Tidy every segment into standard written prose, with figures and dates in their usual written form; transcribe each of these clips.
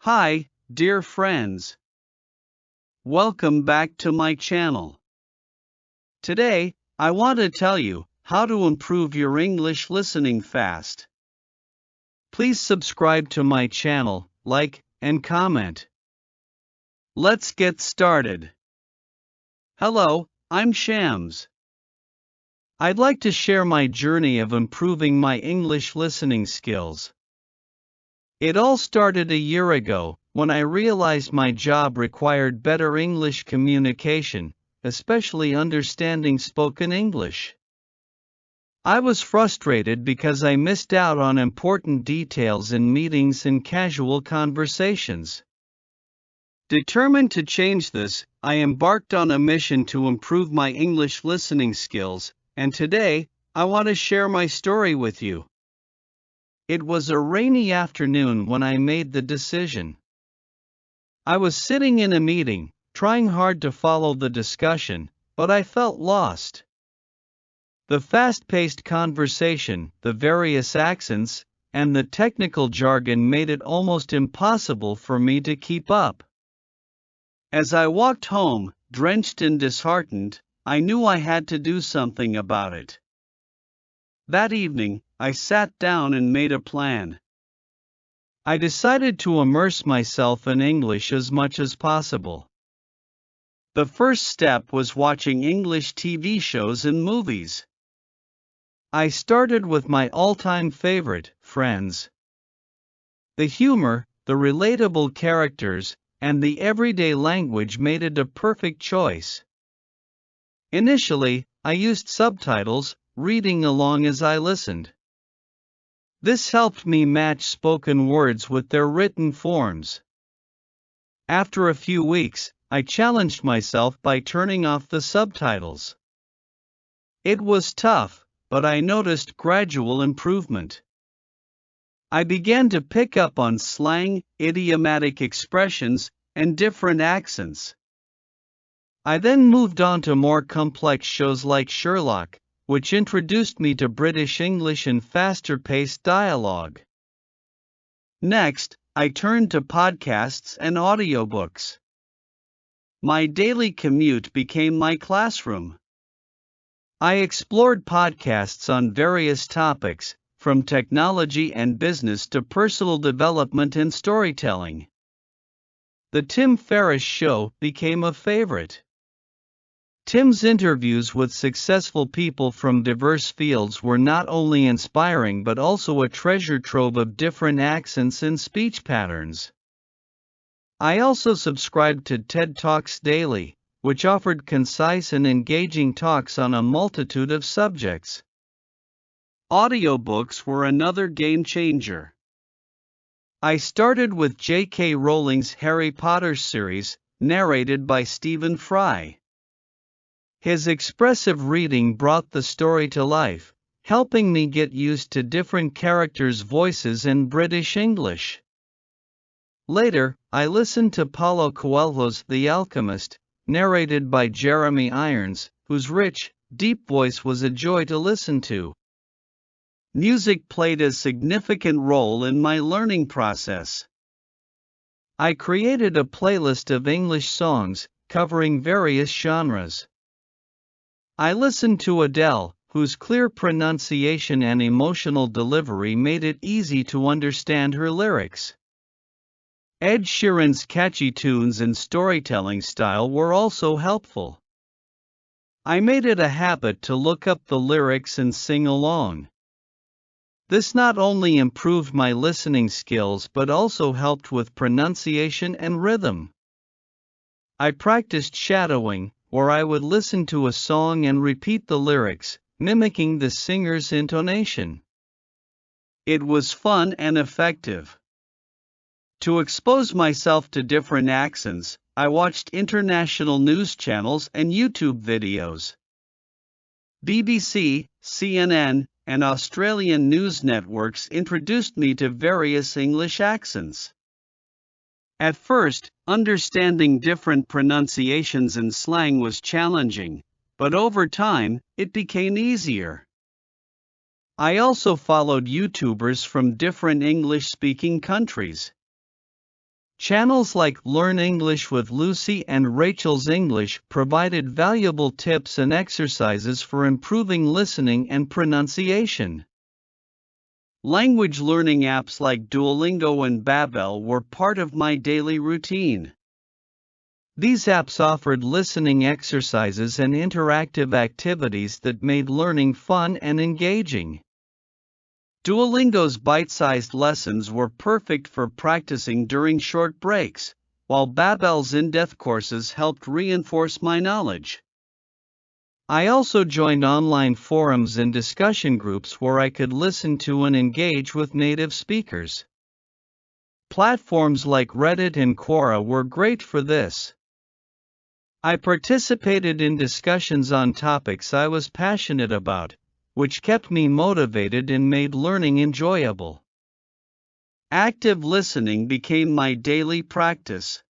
Hi, dear friends. Welcome back to my channel. Today, I want to tell you how to improve your English listening fast. Please subscribe to my channel, like, and comment. Let's get started. Hello, I'm Shams. I'd like to share my journey of improving my English listening skills. It all started a year ago, when I realized my job required better English communication, especially understanding spoken English. I was frustrated because I missed out on important details in meetings and casual conversations. Determined to change this, I embarked on a mission to improve my English listening skills, and today, I want to share my story with you. It was a rainy afternoon when I made the decision. I was sitting in a meeting, trying hard to follow the discussion, but I felt lost. The fast-paced conversation, the various accents, and the technical jargon made it almost impossible for me to keep up. As I walked home, drenched and disheartened, I knew I had to do something about it. That evening, I sat down and made a plan. I decided to immerse myself in English as much as possible. The first step was watching English TV shows and movies. I started with my all-time favorite, Friends. The humor, the relatable characters, and the everyday language made it a perfect choice. Initially, I used subtitles, reading along as I listened. This helped me match spoken words with their written forms. After a few weeks, I challenged myself by turning off the subtitles. It was tough, but I noticed gradual improvement. I began to pick up on slang, idiomatic expressions, and different accents. I then moved on to more complex shows like Sherlock, which introduced me to British English and faster-paced dialogue. Next, I turned to podcasts and audiobooks. My daily commute became my classroom. I explored podcasts on various topics, from technology and business to personal development and storytelling. The Tim Ferriss Show became a favorite. Tim's interviews with successful people from diverse fields were not only inspiring but also a treasure trove of different accents and speech patterns. I also subscribed to TED Talks Daily, which offered concise and engaging talks on a multitude of subjects. Audiobooks were another game changer. I started with J.K. Rowling's Harry Potter series, narrated by Stephen Fry. His expressive reading brought the story to life, helping me get used to different characters' voices in British English. Later, I listened to Paulo Coelho's The Alchemist, narrated by Jeremy Irons, whose rich, deep voice was a joy to listen to. Music played a significant role in my learning process. I created a playlist of English songs, covering various genres. I listened to Adele, whose clear pronunciation and emotional delivery made it easy to understand her lyrics. Ed Sheeran's catchy tunes and storytelling style were also helpful. I made it a habit to look up the lyrics and sing along. This not only improved my listening skills but also helped with pronunciation and rhythm. I practiced shadowing, where I would listen to a song and repeat the lyrics, mimicking the singer's intonation. It was fun and effective. To expose myself to different accents, I watched international news channels and YouTube videos. BBC, CNN, and Australian news networks introduced me to various English accents. At first, understanding different pronunciations and slang was challenging, but over time, it became easier. I also followed YouTubers from different English-speaking countries. Channels like Learn English with Lucy and Rachel's English provided valuable tips and exercises for improving listening and pronunciation. Language learning apps like Duolingo and Babbel were part of my daily routine. These apps offered listening exercises and interactive activities that made learning fun and engaging. Duolingo's bite-sized lessons were perfect for practicing during short breaks, while Babbel's in-depth courses helped reinforce my knowledge. I also joined online forums and discussion groups where I could listen to and engage with native speakers. Platforms like Reddit and Quora were great for this. I participated in discussions on topics I was passionate about, which kept me motivated and made learning enjoyable. Active listening became my daily practice.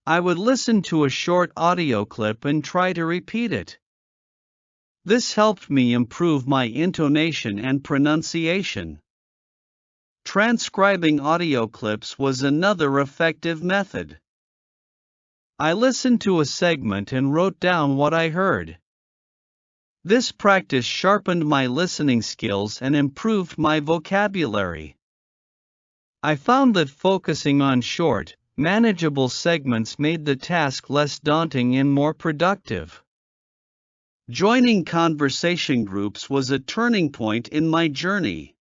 I would listen to a short audio clip and try to repeat it. This helped me improve my intonation and pronunciation. Transcribing audio clips was another effective method. I listened to a segment and wrote down what I heard. This practice sharpened my listening skills and improved my vocabulary. I found that focusing on short, manageable segments made the task less daunting and more productive. Joining conversation groups was a turning point in my journey.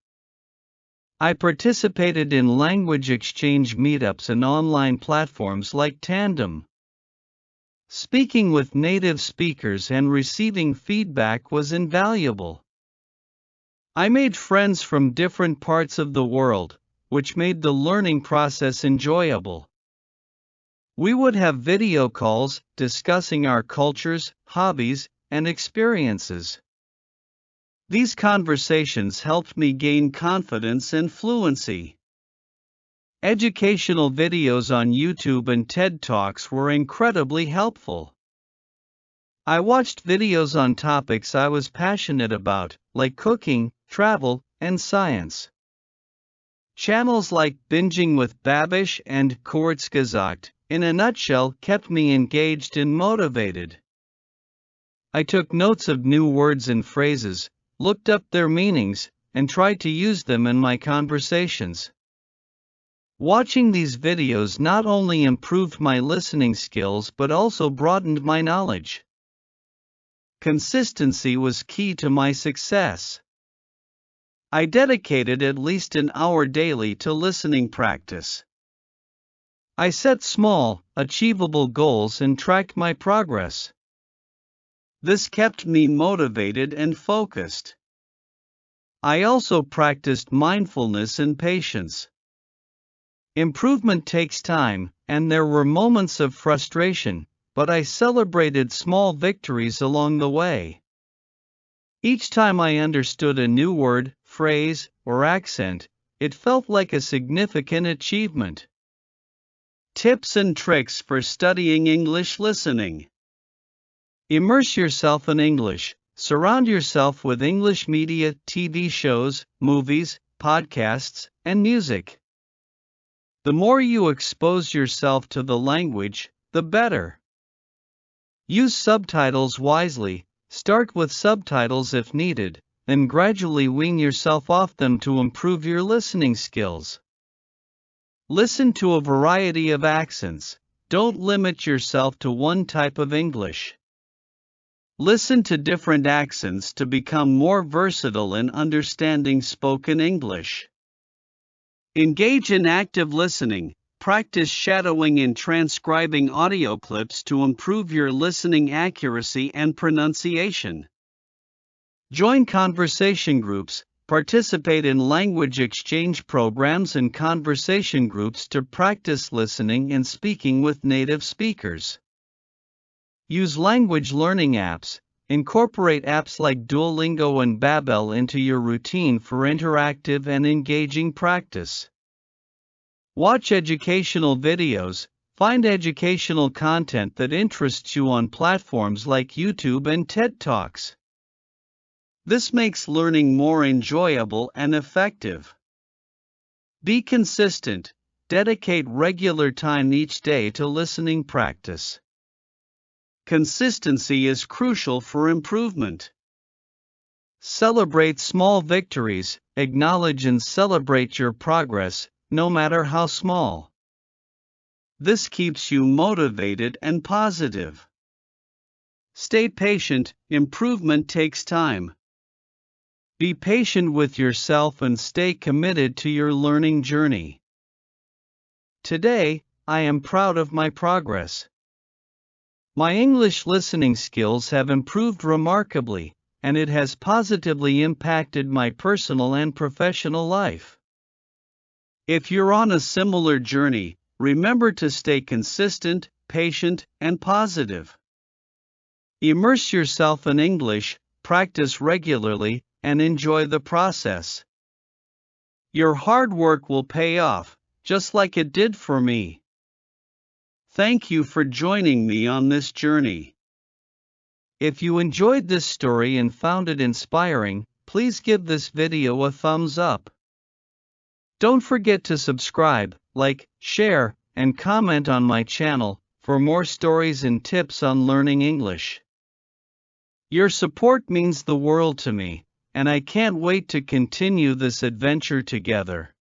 I participated in language exchange meetups and online platforms like Tandem. Speaking with native speakers and receiving feedback was invaluable. I made friends from different parts of the world, which made the learning process enjoyable. We would have video calls discussing our cultures, hobbies, and experiences. These conversations helped me gain confidence and fluency. Educational videos on YouTube and TED Talks were incredibly helpful. I watched videos on topics I was passionate about, like cooking, travel, and science. Channels like Binging with Babish and Kurzgesagt, in a nutshell, kept me engaged and motivated. I took notes of new words and phrases, looked up their meanings, and tried to use them in my conversations. Watching these videos not only improved my listening skills but also broadened my knowledge. Consistency was key to my success. I dedicated at least an hour daily to listening practice. I set small, achievable goals and tracked my progress. This kept me motivated and focused. I also practiced mindfulness and patience. Improvement takes time, and there were moments of frustration, but I celebrated small victories along the way. Each time I understood a new word, phrase, or accent, it felt like a significant achievement. Tips and tricks for studying English listening. Immerse yourself in English. Surround yourself with English media, TV shows, movies, podcasts, and music. The more you expose yourself to the language, the better. Use subtitles wisely. Start with subtitles if needed, then gradually wean yourself off them to improve your listening skills. Listen to a variety of accents. Don't limit yourself to one type of English. Listen to different accents to become more versatile in understanding spoken English. Engage in active listening. Practice shadowing and transcribing audio clips to improve your listening accuracy and pronunciation. Join conversation groups. Participate in language exchange programs and conversation groups to practice listening and speaking with native speakers. Use language learning apps. Incorporate apps like Duolingo and Babbel into your routine for interactive and engaging practice. Watch educational videos. Find educational content that interests you on platforms like YouTube and TED Talks. This makes learning more enjoyable and effective. Be consistent. Dedicate regular time each day to listening practice. Consistency is crucial for improvement. Celebrate small victories, acknowledge and celebrate your progress, no matter how small. This keeps you motivated and positive. Stay patient, improvement takes time. Be patient with yourself and stay committed to your learning journey. Today, I am proud of my progress. My English listening skills have improved remarkably, and it has positively impacted my personal and professional life. If you're on a similar journey, remember to stay consistent, patient, and positive. Immerse yourself in English, practice regularly, and enjoy the process. Your hard work will pay off, just like it did for me. Thank you for joining me on this journey. If you enjoyed this story and found it inspiring, please give this video a thumbs up. Don't forget to subscribe, like, share, and comment on my channel for more stories and tips on learning English. Your support means the world to me, and I can't wait to continue this adventure together.